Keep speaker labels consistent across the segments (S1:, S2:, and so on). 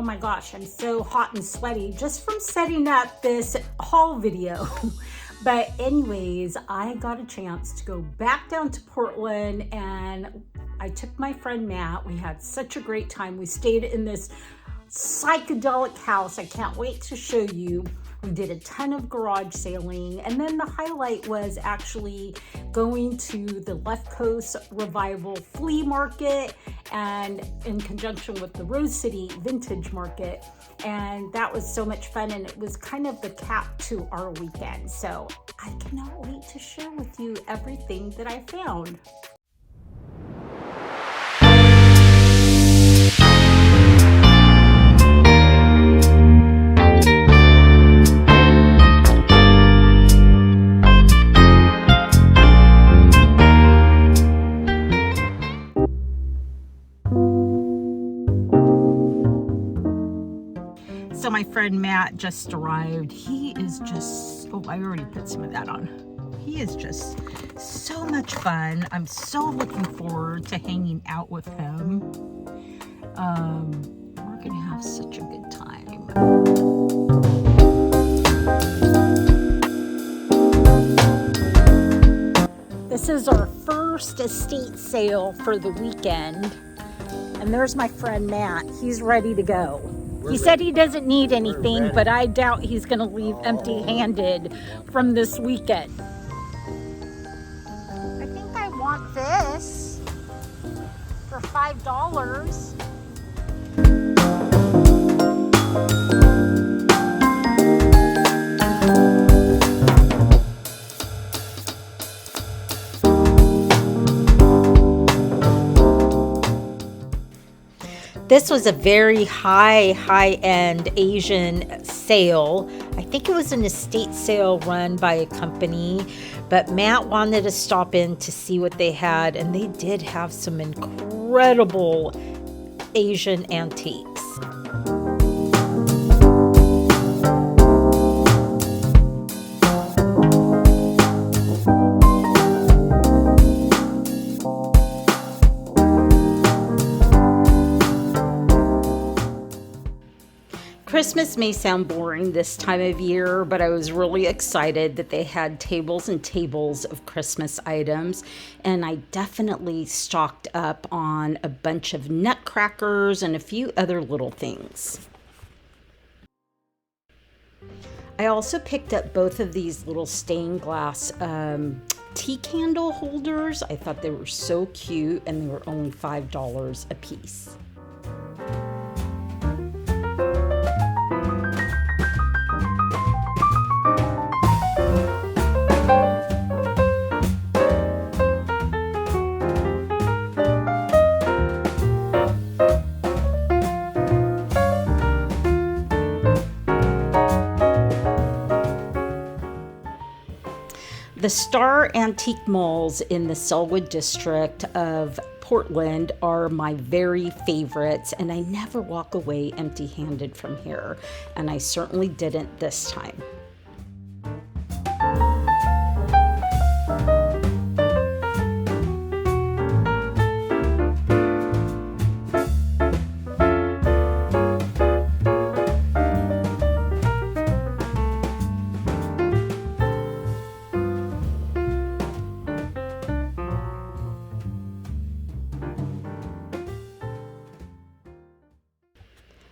S1: my gosh, I'm so hot and sweaty just from setting up this haul video. But anyways, I got a chance to go back down to Portland and I took my friend Matt. We had such a great time. We stayed in this psychedelic house. I can't wait to show you. We did a ton of garage sailing, and then the highlight was actually going to the Left Coast Revival flea market and in conjunction with the Rose City Vintage Market. And that was so much fun, and it was kind of the cap to our weekend. So I cannot wait to share with you everything that I found. So my friend Matt just arrived. He is just, oh, I already put some of that on. He is just so much fun. I'm so looking forward to hanging out with him. We're gonna have such a good time. This is our first estate sale for the weekend. And there's my friend Matt. He's ready to go. He said he doesn't need anything, but I doubt he's going to leave empty-handed from this weekend. I think I want this for $5. This was a very high-end Asian sale. I think it was an estate sale run by a company, but Matt wanted to stop in to see what they had, and they did have some incredible Asian antiques. Christmas may sound boring this time of year, but I was really excited that they had tables and tables of Christmas items, and I definitely stocked up on a bunch of nutcrackers and a few other little things. I also picked up both of these little stained glass tea candle holders. I thought they were so cute, and they were only $5 a piece. The Star Antique Malls in the Selwood district of Portland are my very favorites, and I never walk away empty-handed from here, and I certainly didn't this time.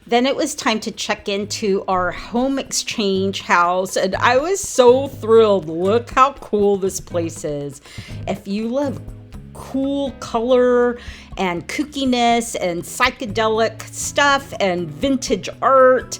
S1: Then it was time to check into our home exchange house, and I was so thrilled. Look how cool this place is. If you love cool color and kookiness and psychedelic stuff and vintage art,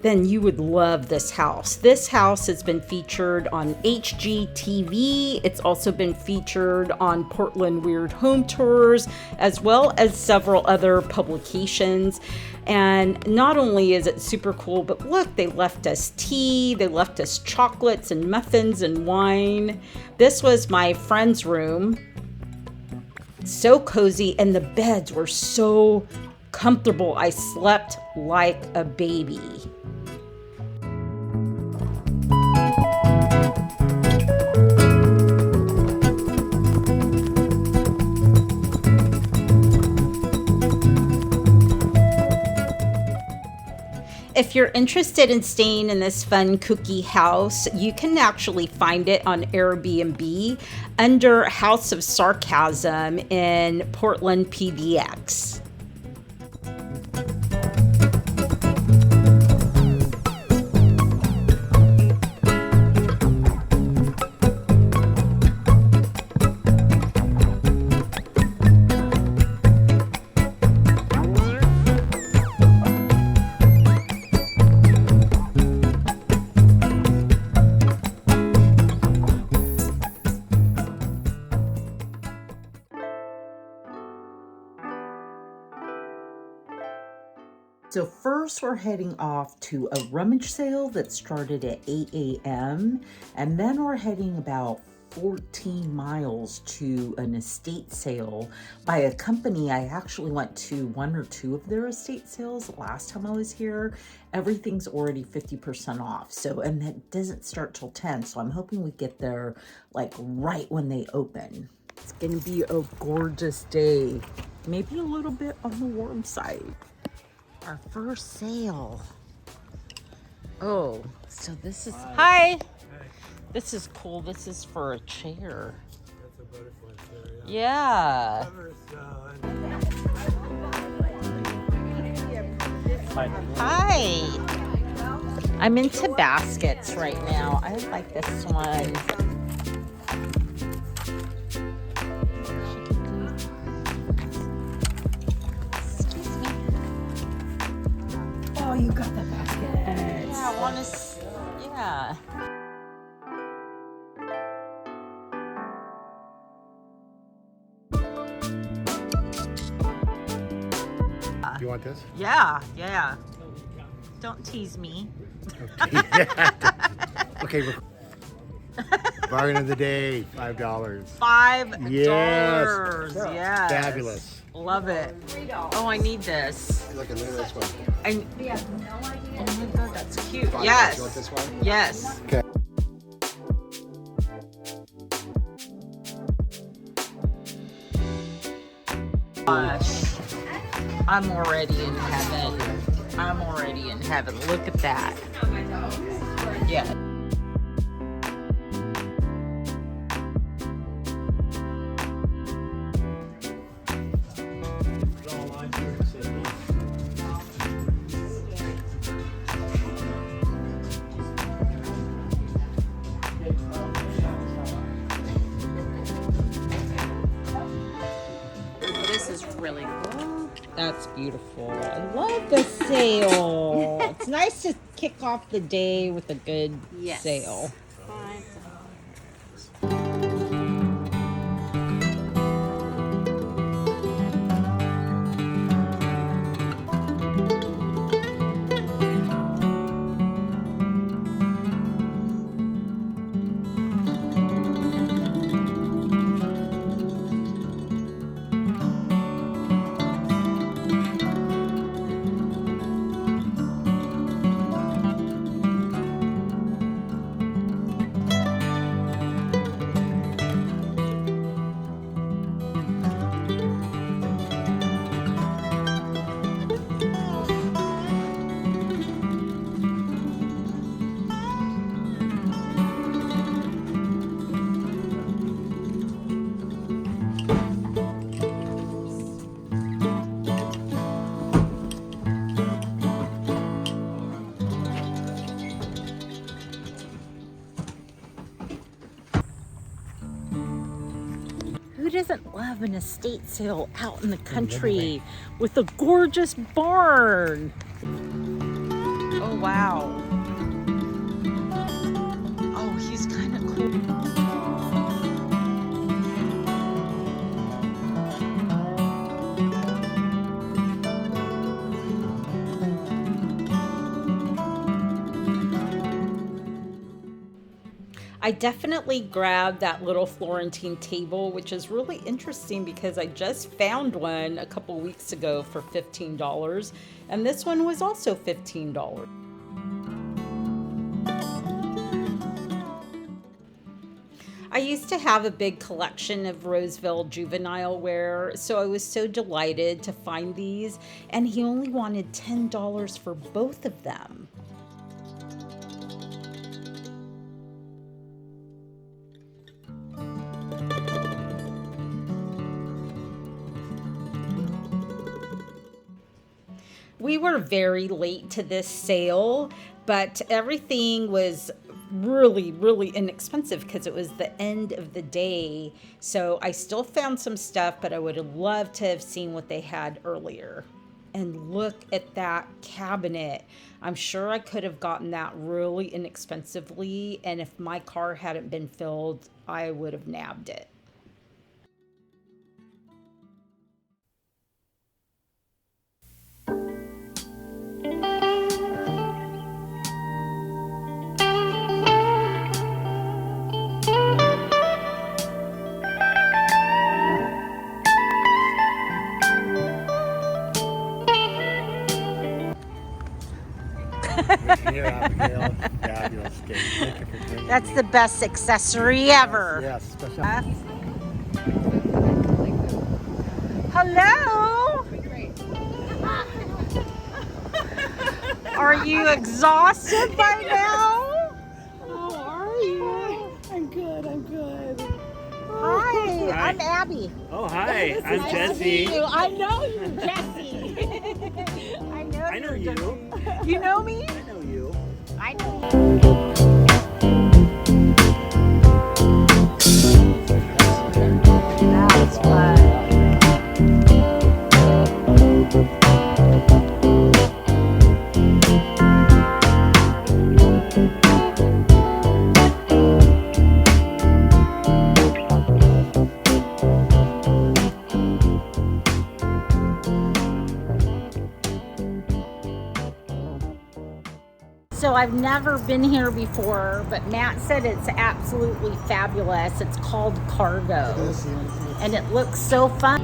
S1: then you would love this house. This house has been featured on HGTV. It's also been featured on Portland Weird Home Tours, as well as several other publications. And not only is it super cool, but look, they left us tea, they left us chocolates and muffins and wine. This was my friend's room. So cozy, and the beds were so comfortable. I slept like a baby. If you're interested in staying in this fun cookie house, you can actually find it on Airbnb under House of Sarcasm in Portland, PDX.
S2: So first we're heading off to a rummage sale that started at 8 a.m. and then we're heading about 14 miles to an estate sale by a company. I actually went to one or two of their estate sales last time I was here. Everything's already 50% off. So, and that doesn't start till 10. So I'm hoping we get there like right when they open. It's gonna be a gorgeous day. Maybe a little bit on the warm side. Our first sale. Oh, so this is, hi. This is cool. This is for a chair.
S3: That's a butterfly chair, yeah.
S2: Hi. I'm into baskets right now. I like this one. Oh, you got the basket. Yeah, I want to, yeah.
S3: You want this?
S2: Yeah, yeah. Don't tease me.
S3: Okay. Okay. Bargain of the day, $5.
S2: $5.
S3: Yes.
S2: Yes.
S3: Fabulous.
S2: Love it. Oh, I need this.
S3: Look at this one.
S2: We have no idea. Oh my God, that's cute.
S3: $5.
S2: Yes.
S3: You want this one?
S2: Yes.
S3: Okay.
S2: Gosh, I'm already in heaven. I'm already in heaven. Look at that. Yeah. This is really cool. That's beautiful. I love the sale. It's nice to kick off the day with a good sale. Who doesn't love an estate sale out in the country with a gorgeous barn? Oh, wow. Oh, he's kind of cool.
S1: I definitely grabbed that little Florentine table, which is really interesting because I just found one a couple weeks ago for $15, and this one was also $15. I used to have a big collection of Roseville juvenile wear, so I was so delighted to find these, and he only wanted $10 for both of them. We were very late to this sale, but everything was really inexpensive because it was the end of the day. So I still found some stuff, but I would have loved to have seen what they had earlier. And look at that cabinet. I'm sure I could have gotten that really inexpensively, and if my car hadn't been filled, I would have nabbed it.
S3: Here, Abigail. Fabulous cake. Thank you for bringing
S1: That's
S3: me.
S1: the best accessory ever.
S3: Yes, special.
S1: Hello? Are you exhausted by now?
S4: How are you? I'm good.
S1: Hi,
S4: Hi.
S1: I'm Abby.
S4: Oh, hi. I'm
S1: Nice to
S4: Jesse.
S1: meet you. I know you, Jesse.
S4: I know you.
S1: You know me?
S4: I know you.
S1: I know you. That's fun. So I've never been here before, but Matt said it's absolutely fabulous. It's called Cargo, and it looks so fun.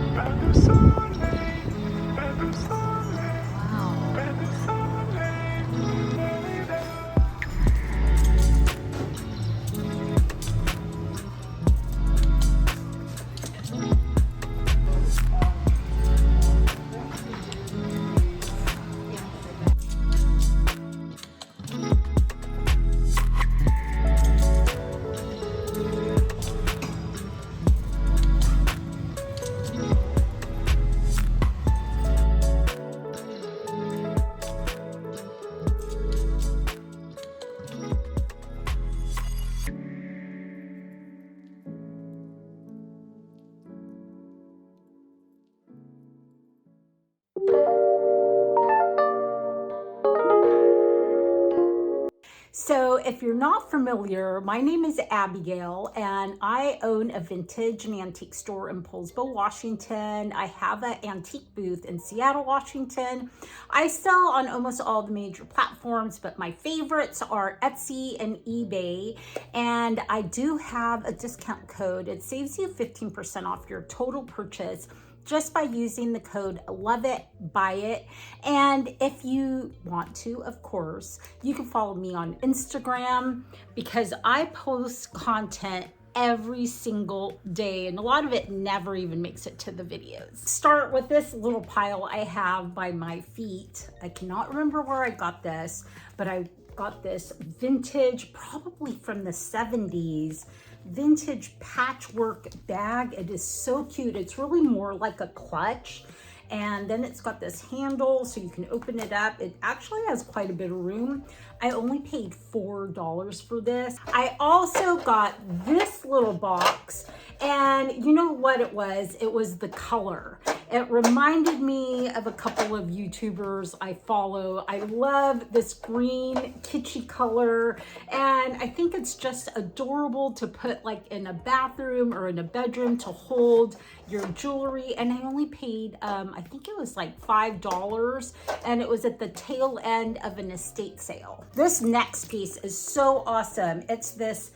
S1: So if you're not familiar, my name is Abigail, and I own a vintage and antique store in Poulsbo, Washington. I have an antique booth in Seattle, Washington. I sell on almost all the major platforms, but my favorites are Etsy and eBay. And I do have a discount code. It saves you 15% off your total purchase just by using the code LOVEITBUYIT. And if you want to, of course, you can follow me on Instagram because I post content every single day, and a lot of it never even makes it to the videos. Start with this little pile I have by my feet. I cannot remember where I got this, but I got this vintage, probably from the 70s, vintage patchwork bag. It is so cute. It's really more like a clutch, and then it's got this handle so you can open it up. It actually has quite a bit of room. I only paid $4 for this. I also got this little box, and you know what it was? It was the color. It reminded me of a couple of YouTubers I follow. I love this green kitschy color, and I think it's just adorable to put like in a bathroom or in a bedroom to hold your jewelry. And I only paid, I think it was like $5, and it was at the tail end of an estate sale. This next piece is so awesome. It's this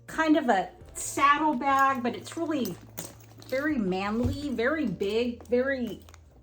S1: kind of a saddle bag, but it's really very manly, very big, very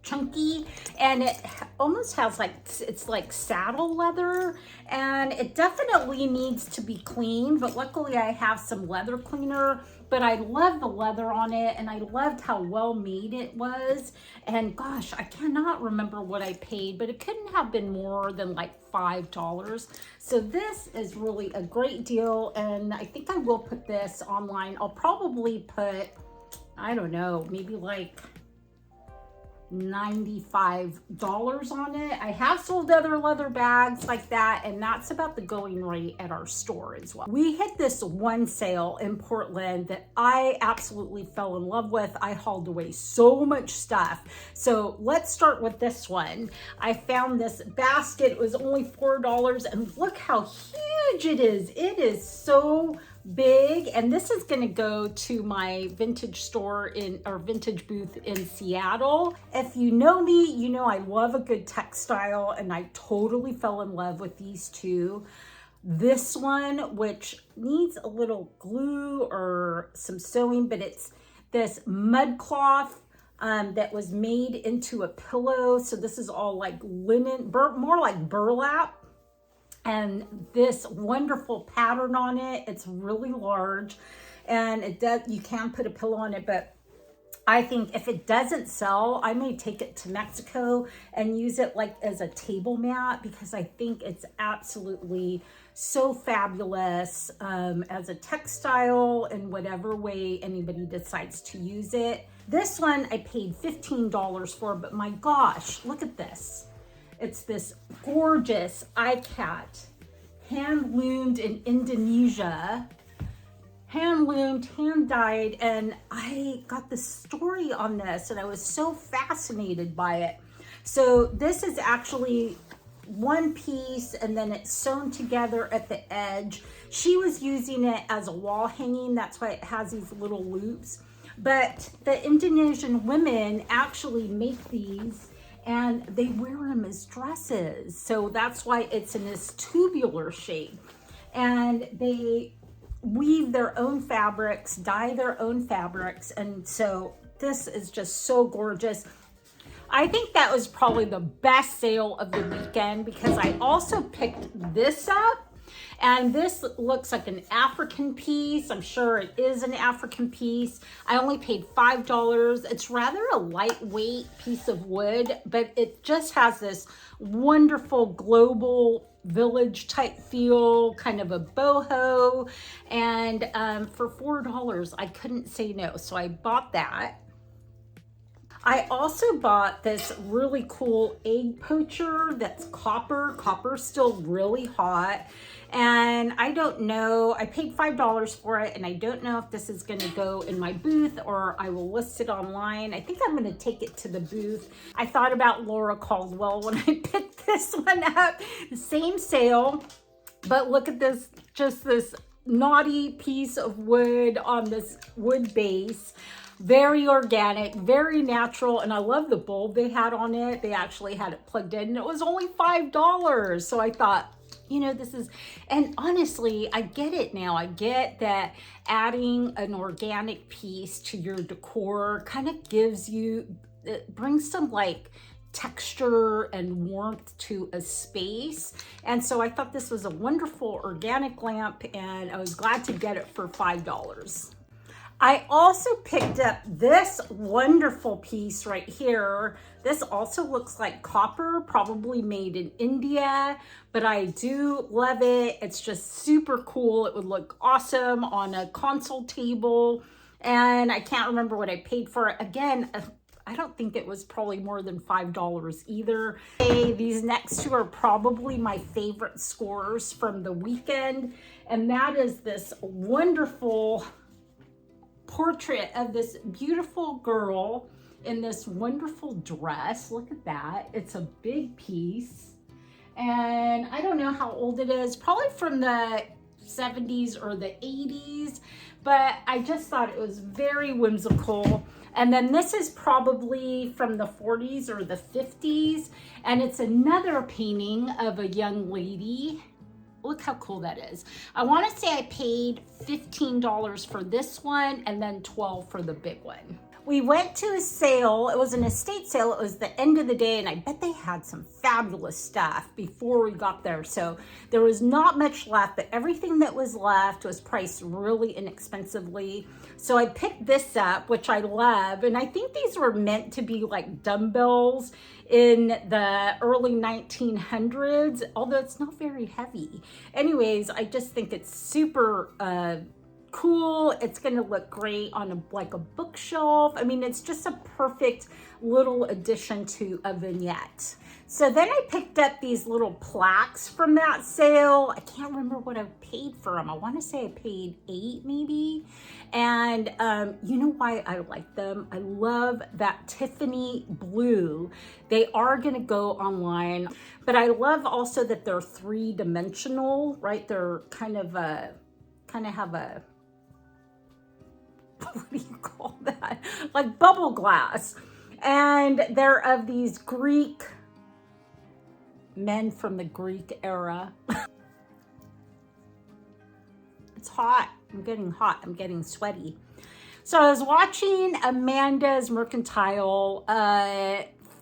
S1: chunky, and it almost has like, it's like saddle leather, and it definitely needs to be cleaned, but luckily I have some leather cleaner but I love the leather on it, and I loved how well made it was. And gosh, I cannot remember what I paid, but it couldn't have been more than like $5. So this is really a great deal, and I think I will put this online. I'll probably put, I don't know, maybe like $95 on it. I have sold other leather bags like that, and that's about the going rate at our store as well. We hit this one sale in Portland that I absolutely fell in love with. I hauled away so much stuff. So let's start with this one. I found this basket. It was only $4, and look how huge it is. It is so big, and this is going to go to my vintage store in our vintage booth in Seattle. If you know me, you know I love a good textile, and I totally fell in love with these two. This one, which needs a little glue or some sewing, but it's this mud cloth that was made into a pillow. So this is all like linen, more like burlap. And this wonderful pattern on it. It's really large, and it does, you can put a pillow on it, but I think if it doesn't sell, I may take it to Mexico and use it like as a table mat, because I think it's absolutely so fabulous as a textile in whatever way anybody decides to use it. This one I paid $15 for, but my gosh, look at this. It's this gorgeous iCat, hand loomed in Indonesia, hand loomed, hand dyed, and I got the story on this, and I was so fascinated by it. So this is actually one piece, and then it's sewn together at the edge. She was using it as a wall hanging, that's why it has these little loops. But the Indonesian women actually make these, and they wear them as dresses. So that's why it's in this tubular shape. And they weave their own fabrics, dye their own fabrics. And so this is just so gorgeous. I think that was probably the best sale of the weekend, because I also picked this up. And this looks like an African piece. I'm sure it is an African piece. I only paid $5. It's rather a lightweight piece of wood, but it just has this wonderful global village type feel, kind of a boho. And for $4, I couldn't say no. So I bought that. I also bought this really cool egg poacher that's copper. Copper's still really hot. And I don't know, I paid $5 for it, and I don't know if this is going to go in my booth or I will list it online. I think I'm going to take it to the booth. I thought about Laura Caldwell when I picked this one up. The same sale, but look at this, just this naughty piece of wood on this wood base. Very organic, very natural, and I love the bulb they had on it. They actually had it plugged in, and it was only $5. So I thought, you know, this is, and honestly, I get it now. I get that adding an organic piece to your decor kind of gives you, it brings some like texture and warmth to a space. And so I thought this was a wonderful organic lamp, and I was glad to get it for $5. I also picked up this wonderful piece right here. This also looks like copper, probably made in India, but I do love it. It's just super cool. It would look awesome on a console table, and I can't remember what I paid for it. Again, I don't think it was probably more than $5 either. Okay, these next two are probably my favorite scores from the weekend, and that is this wonderful portrait of this beautiful girl in this wonderful dress. Look at that. It's a big piece, and I don't know how old it is, probably from the 70s or the 80s, but I just thought it was very whimsical. And then this is probably from the 40s or the 50s, and it's another painting of a young lady. Look how cool that is. I want to say I paid $15 for this one, and then $12 for the big one. We went to a sale. It was an estate sale. It was the end of the day, and I bet they had some fabulous stuff before we got there. So there was not much left, but everything that was left was priced really inexpensively. So I picked this up, which I love, and I think these were meant to be like dumbbells in the early 1900s, although it's not very heavy. Anyways, I just think it's super cool. It's going to look great on like a bookshelf. I mean, it's just a perfect little addition to a vignette. So then I picked up these little plaques from that sale. I can't remember what I paid for them. I want to say I paid $8 maybe. And you know why I like them? I love that Tiffany blue. They are going to go online, but I love also that they're 3-dimensional, right? They're kind of have a, what do you call that? Like bubble glass. And they're of these Greek men from the Greek era. It's hot. I'm getting hot. I'm getting sweaty. So I was watching Amanda's Mercantile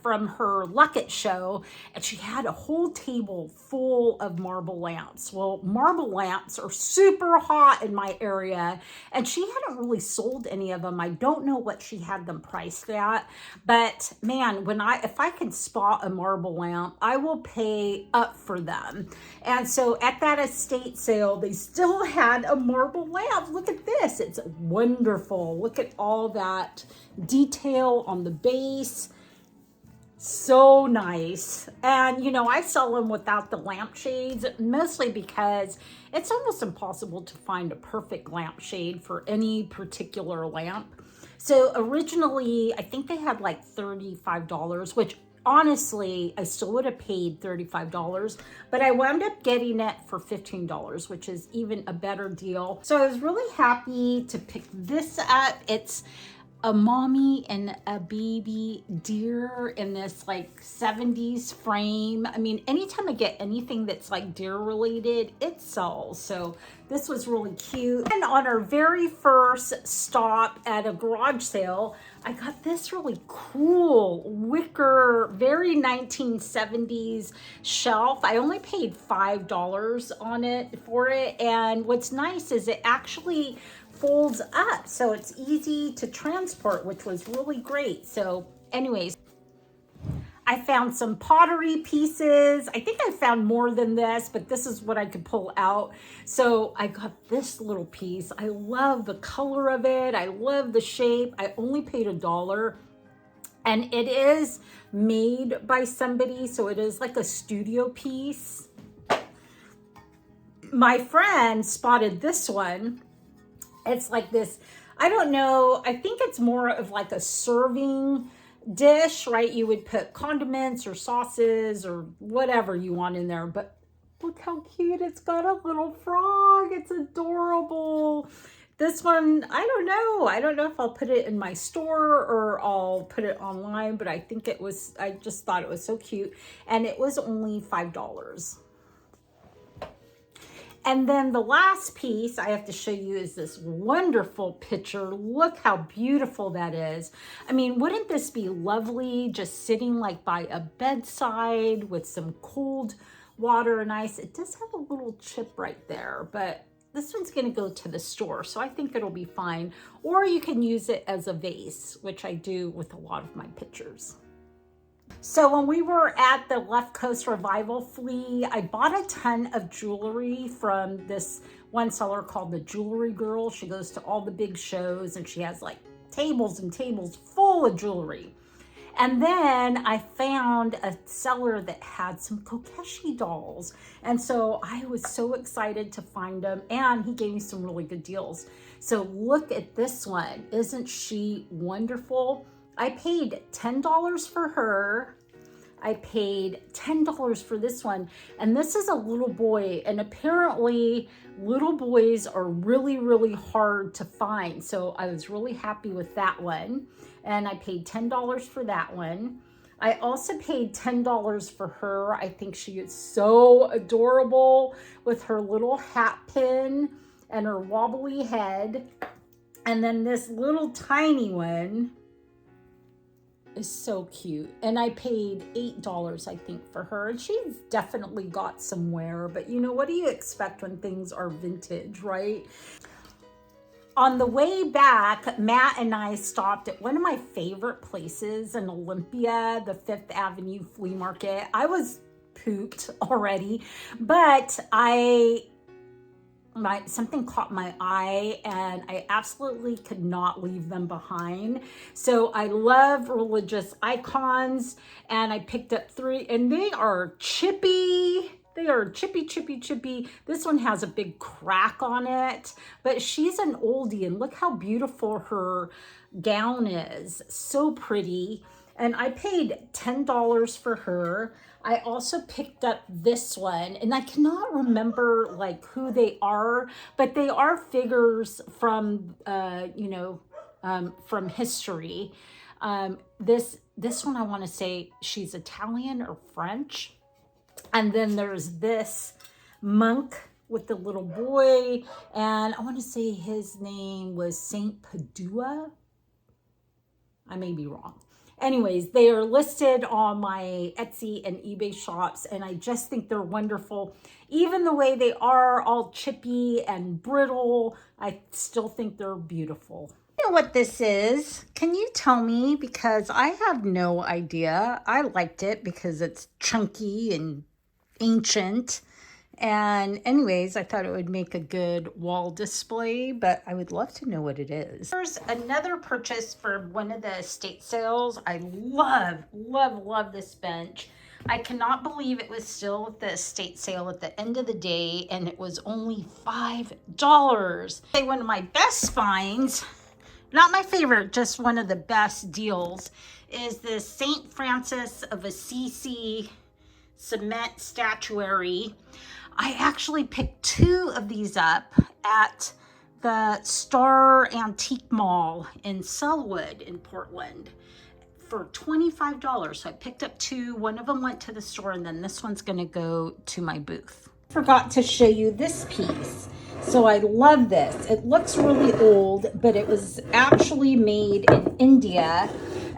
S1: from her Luckett show, and she had a whole table full of marble lamps. Well, marble lamps are super hot in my area, and she hadn't really sold any of them. I don't know what she had them priced at, but man, if I can spot a marble lamp, I will pay up for them. And so at that estate sale, they still had a marble lamp. Look at this. It's wonderful. Look at all that detail on the base. So nice. And you know, I sell them without the lampshades, mostly because it's almost impossible to find a perfect lampshade for any particular lamp. So originally, I think they had like $35, which honestly, I still would have paid $35, but I wound up getting it for $15, which is even a better deal. So I was really happy to pick this up. It's a mommy and a baby deer in this like 70s frame. I mean, anytime I get anything that's like deer related, it sells. So this was really cute. And on our very first stop at a garage sale, I got this really cool wicker, very 1970s shelf. I only paid $5 on it for it. And what's nice is it actually folds up, so it's easy to transport, which was really great. So anyways, I found some pottery pieces. I think I found more than this, but this is what I could pull out. So I got this little piece. I love the color of it. I love the shape. I only paid $1. And it is made by somebody, so it is like a studio piece. My friend spotted this one. It's like this, I don't know, I think it's more of like a serving dish, right? You would put condiments or sauces or whatever you want in there, but look how cute. It's got a little frog. It's adorable. This one, I don't know. I don't know if I'll put it in my store or I'll put it online, but I think I just thought it was so cute. And it was only $5. And then the last piece I have to show you is this wonderful picture. Look how beautiful that is. I mean, wouldn't this be lovely just sitting like by a bedside with some cold water and ice? It does have a little chip right there, but this one's gonna go to the store, so I think it'll be fine. Or you can use it as a vase, which I do with a lot of my pictures. So when we were at the Left Coast Revival FLEA, I bought a ton of jewelry from this one seller called the Jewelry Girl. She goes to all the big shows and she has like tables and tables full of jewelry. And then I found a seller that had some Kokeshi dolls. And so I was so excited to find them, and he gave me some really good deals. So look at this one. Isn't she wonderful? I paid $10 for her. I paid $10 for this one. And this is a little boy. And apparently little boys are really, really hard to find. So I was really happy with that one. And I paid $10 for that one. I also paid $10 for her. I think she is so adorable with her little hat pin and her wobbly head. And then this little tiny one. is so cute. And I paid $8, I think, for her. And she's definitely got some wear, but you know, what do you expect when things are vintage, right? On the way back, Matt and I stopped at one of my favorite places in Olympia, the Fifth Avenue Flea Market. I was pooped already, but something caught my eye and I absolutely could not leave them behind. So I love religious icons, and I picked up 3, and they are chippy. They are chippy, chippy, chippy. This one has a big crack on it, but she's an oldie, and look how beautiful her gown is. So pretty. And I paid $10 for her. I also picked up this one, and I cannot remember like who they are, but they are figures from, from history. This one, I want to say she's Italian or French. And then there's this monk with the little boy, and I want to say his name was Saint Padua. I may be wrong. Anyways, they are listed on my Etsy and eBay shops, and I just think they're wonderful. Even the way they are all chippy and brittle, I still think they're beautiful. You know what this is? Can you tell me? Because I have no idea. I liked it because it's chunky and ancient. And anyways, I thought it would make a good wall display, but I would love to know what it is. Here's another purchase for one of the estate sales. I love this bench. I cannot believe it was still at the estate sale at the end of the day, and it was only $5. One of my best finds, not my favorite, just one of the best deals, is this St. Francis of Assisi cement statuary. I actually picked 2 of these up at the Star Antique Mall in Sellwood in Portland for $25. So I picked up 2. One of them went to the store, and then this one's going to go to my booth. Forgot to show you this piece. So I love this. It looks really old, but it was actually made in India,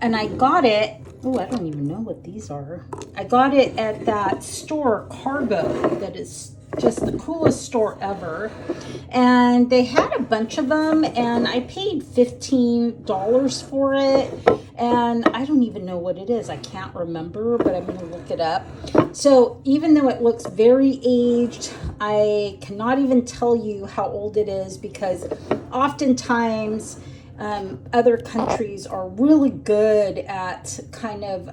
S1: and I got it. Oh, I don't even know what these are. I got it at that store, Cargo, that is just the coolest store ever. And they had a bunch of them, and I paid $15 for it. And I don't even know what it is. I can't remember, but I'm going to look it up. So even though it looks very aged, I cannot even tell you how old it is, because oftentimes other countries are really good at kind of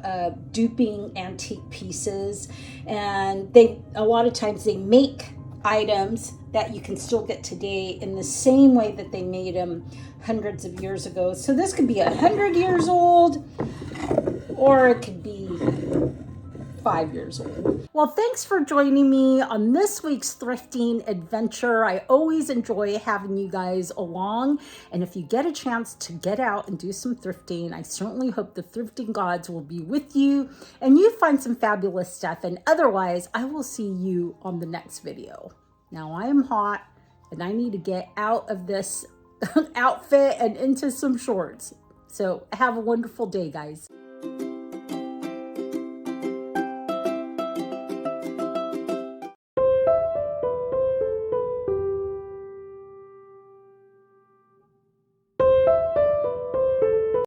S1: duping antique pieces, and a lot of times they make items that you can still get today in the same way that they made them hundreds of years ago. So this could be 100 years old, or it could be 5 years old. Well, thanks for joining me on this week's thrifting adventure. I always enjoy having you guys along. And if you get a chance to get out and do some thrifting, I certainly hope the thrifting gods will be with you and you find some fabulous stuff. And otherwise, I will see you on the next video. Now, I am hot and I need to get out of this outfit and into some shorts. So have a wonderful day, guys.